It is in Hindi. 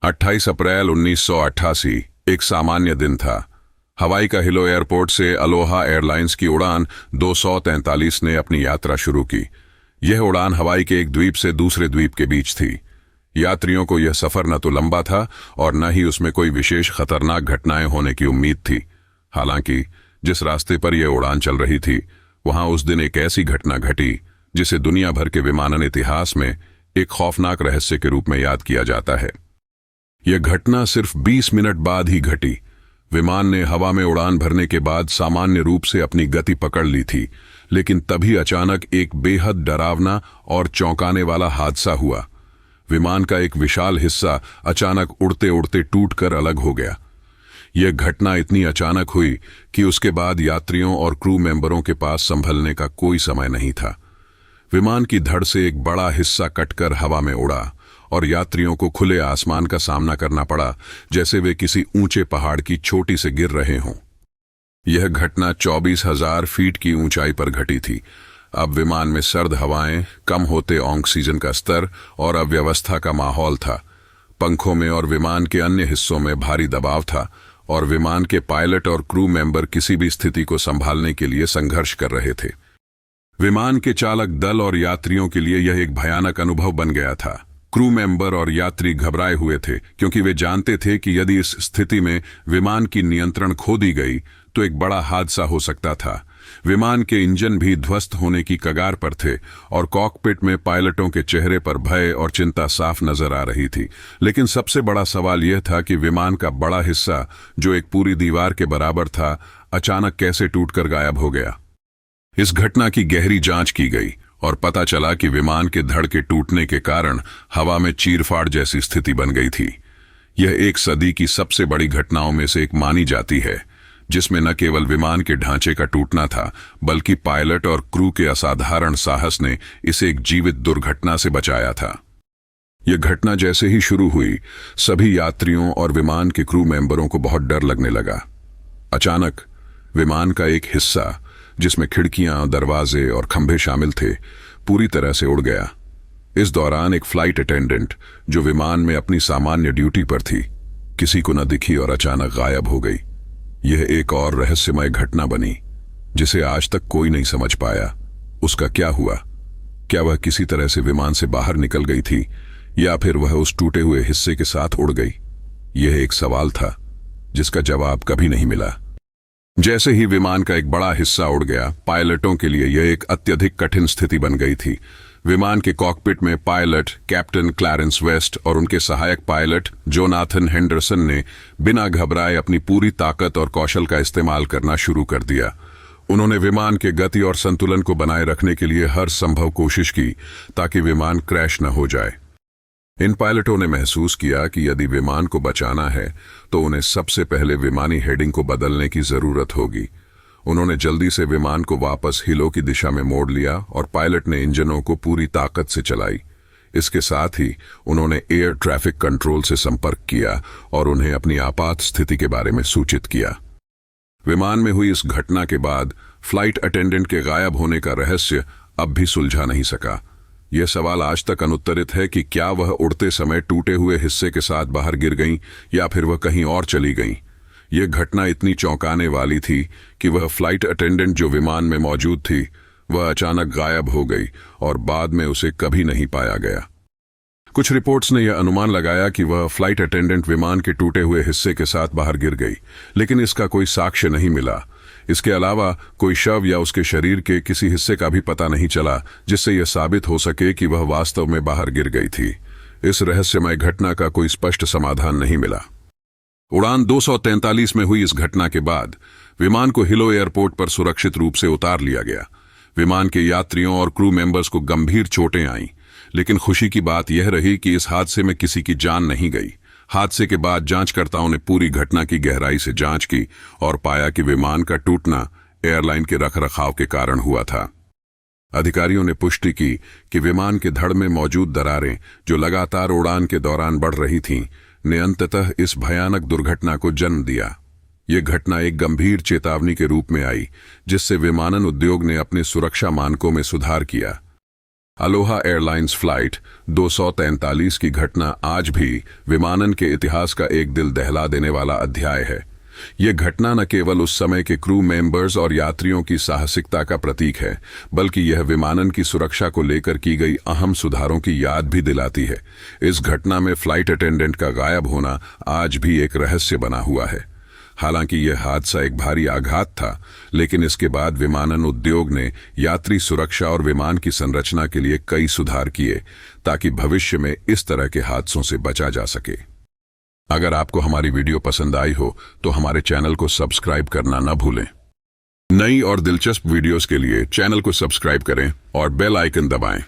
28 अप्रैल 1988 एक सामान्य दिन था। हवाई का हिलो एयरपोर्ट से अलोहा एयरलाइंस की उड़ान 243 ने अपनी यात्रा शुरू की। यह उड़ान हवाई के एक द्वीप से दूसरे द्वीप के बीच थी। यात्रियों को यह सफर न तो लंबा था और न ही उसमें कोई विशेष खतरनाक घटनाएं होने की उम्मीद थी। हालांकि जिस रास्ते पर यह उड़ान चल रही थी वहां उस दिन एक ऐसी घटना घटी जिसे दुनिया भर के विमानन इतिहास में एक खौफनाक रहस्य के रूप में याद किया जाता है। यह घटना सिर्फ 20 मिनट बाद ही घटी। विमान ने हवा में उड़ान भरने के बाद सामान्य रूप से अपनी गति पकड़ ली थी, लेकिन तभी अचानक एक बेहद डरावना और चौंकाने वाला हादसा हुआ। विमान का एक विशाल हिस्सा अचानक उड़ते उड़ते टूटकर अलग हो गया। यह घटना इतनी अचानक हुई कि उसके बाद यात्रियों और क्रू मेंबरों के पास संभलने का कोई समय नहीं था। विमान की धड़ से एक बड़ा हिस्सा कटकर हवा में उड़ा और यात्रियों को खुले आसमान का सामना करना पड़ा, जैसे वे किसी ऊंचे पहाड़ की चोटी से गिर रहे हों। यह घटना 24,000 फीट की ऊंचाई पर घटी थी। अब विमान में सर्द हवाएं, कम होते ऑक्सीजन का स्तर और अव्यवस्था का माहौल था। पंखों में और विमान के अन्य हिस्सों में भारी दबाव था और विमान के पायलट और क्रू मेंबर किसी भी स्थिति को संभालने के लिए संघर्ष कर रहे थे। विमान के चालक दल और यात्रियों के लिए यह एक भयानक अनुभव बन गया था। क्रू मेंबर और यात्री घबराए हुए थे क्योंकि वे जानते थे कि यदि इस स्थिति में विमान की नियंत्रण खो दी गई तो एक बड़ा हादसा हो सकता था। विमान के इंजन भी ध्वस्त होने की कगार पर थे और कॉकपिट में पायलटों के चेहरे पर भय और चिंता साफ नजर आ रही थी। लेकिन सबसे बड़ा सवाल यह था कि विमान का बड़ा हिस्सा, जो एक पूरी दीवार के बराबर था, अचानक कैसे टूटकर गायब हो गया। इस घटना की गहरी जांच की गई और पता चला कि विमान के धड़ के टूटने के कारण हवा में चीरफाड़ जैसी स्थिति बन गई थी। यह एक सदी की सबसे बड़ी घटनाओं में से एक मानी जाती है, जिसमें न केवल विमान के ढांचे का टूटना था, बल्कि पायलट और क्रू के असाधारण साहस ने इसे एक जीवित दुर्घटना से बचाया था। यह घटना जैसे ही शुरू हुई, सभी यात्रियों और विमान के क्रू मेंबरों को बहुत डर लगने लगा। अचानक विमान का एक हिस्सा, जिसमें खिड़कियां, दरवाजे और खंभे शामिल थे, पूरी तरह से उड़ गया। इस दौरान एक फ्लाइट अटेंडेंट, जो विमान में अपनी सामान्य ड्यूटी पर थी, किसी को न दिखी और अचानक गायब हो गई। यह एक और रहस्यमय घटना बनी जिसे आज तक कोई नहीं समझ पाया। उसका क्या हुआ? क्या वह किसी तरह से विमान से बाहर निकल गई थी या फिर वह उस टूटे हुए हिस्से के साथ उड़ गई? यह एक सवाल था जिसका जवाब कभी नहीं मिला। जैसे ही विमान का एक बड़ा हिस्सा उड़ गया, पायलटों के लिए यह एक अत्यधिक कठिन स्थिति बन गई थी। विमान के कॉकपिट में पायलट कैप्टन क्लैरेंस वेस्ट और उनके सहायक पायलट जोनाथन हेंडरसन ने बिना घबराए अपनी पूरी ताकत और कौशल का इस्तेमाल करना शुरू कर दिया। उन्होंने विमान के गति और संतुलन को बनाए रखने के लिए हर संभव कोशिश की ताकि विमान क्रैश न हो जाए। इन पायलटों ने महसूस किया कि यदि विमान को बचाना है तो उन्हें सबसे पहले विमानी हेडिंग को बदलने की जरूरत होगी। उन्होंने जल्दी से विमान को वापस हिलो की दिशा में मोड़ लिया और पायलट ने इंजनों को पूरी ताकत से चलाई। इसके साथ ही उन्होंने एयर ट्रैफिक कंट्रोल से संपर्क किया और उन्हें अपनी आपात स्थिति के बारे में सूचित किया। विमान में हुई इस घटना के बाद फ्लाइट अटेंडेंट के गायब होने का रहस्य अब भी सुलझा नहीं सका। यह सवाल आज तक अनुत्तरित है कि क्या वह उड़ते समय टूटे हुए हिस्से के साथ बाहर गिर गईं या फिर वह कहीं और चली गईं। यह घटना इतनी चौंकाने वाली थी कि वह फ्लाइट अटेंडेंट जो विमान में मौजूद थी, वह अचानक गायब हो गई और बाद में उसे कभी नहीं पाया गया। कुछ रिपोर्ट्स ने यह अनुमान लगाया कि वह फ्लाइट अटेंडेंट विमान के टूटे हुए हिस्से के साथ बाहर गिर गई, लेकिन इसका कोई साक्ष्य नहीं मिला। इसके अलावा कोई शव या उसके शरीर के किसी हिस्से का भी पता नहीं चला जिससे यह साबित हो सके कि वह वास्तव में बाहर गिर गई थी। इस रहस्यमय घटना का कोई स्पष्ट समाधान नहीं मिला। उड़ान 243 में हुई इस घटना के बाद विमान को हिलो एयरपोर्ट पर सुरक्षित रूप से उतार लिया गया। विमान के यात्रियों और क्रू मेंबर्स को गंभीर चोटें आईं, लेकिन खुशी की बात यह रही कि इस हादसे में किसी की जान नहीं गई। हादसे के बाद जांचकर्ताओं ने पूरी घटना की गहराई से जांच की और पाया कि विमान का टूटना एयरलाइन के रखरखाव के कारण हुआ था। अधिकारियों ने पुष्टि की कि विमान के धड़ में मौजूद दरारें, जो लगातार उड़ान के दौरान बढ़ रही थीं, ने अंततः इस भयानक दुर्घटना को जन्म दिया। यह घटना एक गंभीर चेतावनी के रूप में आई, जिससे विमानन उद्योग ने अपने सुरक्षा मानकों में सुधार किया। अलोहा एयरलाइंस फ्लाइट 243 की घटना आज भी विमानन के इतिहास का एक दिल दहला देने वाला अध्याय है। यह घटना न केवल उस समय के क्रू मेंबर्स और यात्रियों की साहसिकता का प्रतीक है, बल्कि यह विमानन की सुरक्षा को लेकर की गई अहम सुधारों की याद भी दिलाती है। इस घटना में फ्लाइट अटेंडेंट का गायब होना आज भी एक रहस्य बना हुआ है। हालांकि यह हादसा एक भारी आघात था, लेकिन इसके बाद विमानन उद्योग ने यात्री सुरक्षा और विमान की संरचना के लिए कई सुधार किए, ताकि भविष्य में इस तरह के हादसों से बचा जा सके। अगर आपको हमारी वीडियो पसंद आई हो तो हमारे चैनल को सब्सक्राइब करना न भूलें। नई और दिलचस्प वीडियोस के लिए चैनल को सब्सक्राइब करें और बेल आइकन दबाएं।